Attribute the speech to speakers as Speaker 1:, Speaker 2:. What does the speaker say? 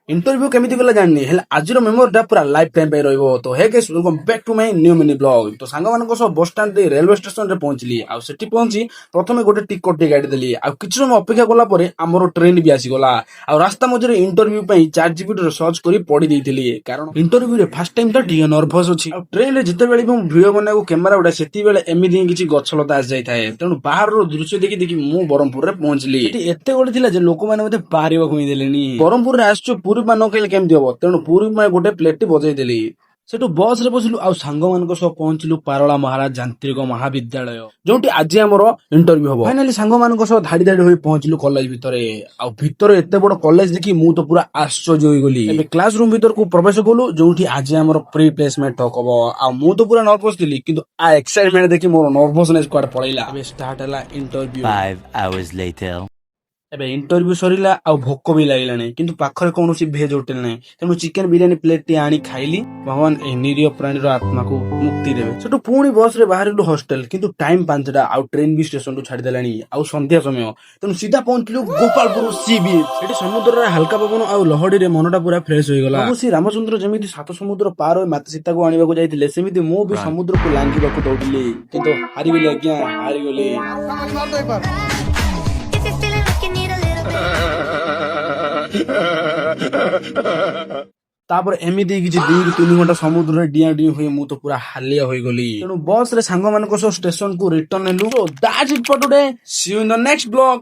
Speaker 1: Interview केमिति गला जाननी हेले आजिर मेमोरीटा पूरा लाइफ टाइम पे रहइबो। तो hey guys welcome back to my new mini blog. तो सांग मानको सो बस स्टैंड रे रेलवे स्टेशन रे पहुंचली आ सेठी पहुंची प्रथमे गोटे टिकट टे गाडी देली आ किछ समय अपेक्षा कला परे हमरो ट्रेन भी आसी गला आ रास्ता मझरे इंटरव्यू पई चैट जीपीटी रे सर्च करी पढी देइथिली कारण इंटरव्यू रे फर्स्ट टाइम त टिके नर्वस अछि आ ट्रेन रे जते बेली हम वीडियो बनाको कैमरा उडा सेती बेले एमिति किछि गछलता आसी जाय थाए तेनु बाहर रो दृश्य देखि देखि मु बरमपुर रे पहुंचली सेठी एते गोटे थिला जे लोक माने मते पारिबा खुई देलेनी बरमपुर रे आछो पूरी मान कइले केमति हबो तेनु पूरी मैं गोटे प्लेट बजै देली सेठू बस रे बसिलु आ सांग मानक सह पहुंचलु पारला महाराज यांत्रिक महाविद्यालय जोंटी आज हमर इंटरव्यू हबो। फाइनली सांग मानक सह धाडी धाडी होई पहुंचलु कॉलेज भितरे आ भितरे एते बड़ कॉलेज देखि मु तो पूरा आश्चर्य होई गली। एबे क्लास रूम भीतर को प्रवेश कलु जोंटी आज हमर प्री प्लेसमेंट टॉक हबो आ मु तो पूरा नर्वस थिली किंतु आ एक्साइटमेंट देखि मोर नर्वसनेस क्वाड पळैला। एबे स्टार्ट हला इंटरव्यू
Speaker 2: 5 hours later.
Speaker 1: एबे इंटरव्यू सरीला आ भोक भी लागिलानी किंतु पाखरे कोनोसी भेज होटल नै तेनु चिकन बिरयानी प्लेट टी आनी खाइली भगवान ए निरीह प्राणीर आत्मा को मुक्ति देबे। सेटु पुणी बस रे बाहरिलु हॉस्टल किंतु टाइम 5टा आ ट्रेन भी स्टेशन टू छाडी देलानी आ संध्या समय तेनु सीधा पहुंचलु गोपालपुर सी बीच। एटी समुद्र रे हल्का पवन आ लहडी रे मनटा पूरा फ्रेश होई गला। प्रभु श्री रामचंद्र जेमिति सात समुद्र पार होई माता सीता को आनिबा को जाइतिले सेमिति मो भी समुद्र को लांघिबा को दौडिली किंतु हारि गेली आज्ञा हारि गेली। तापर एमिति किछि 2-3 घंटा समुद्र रे डिया डिया होई मु तो पूरा हालिया होई गली तेनु बस रे सांग मानको सो स्टेशन को रिटर्न हेलु। So that's it for today, see you in the next blog.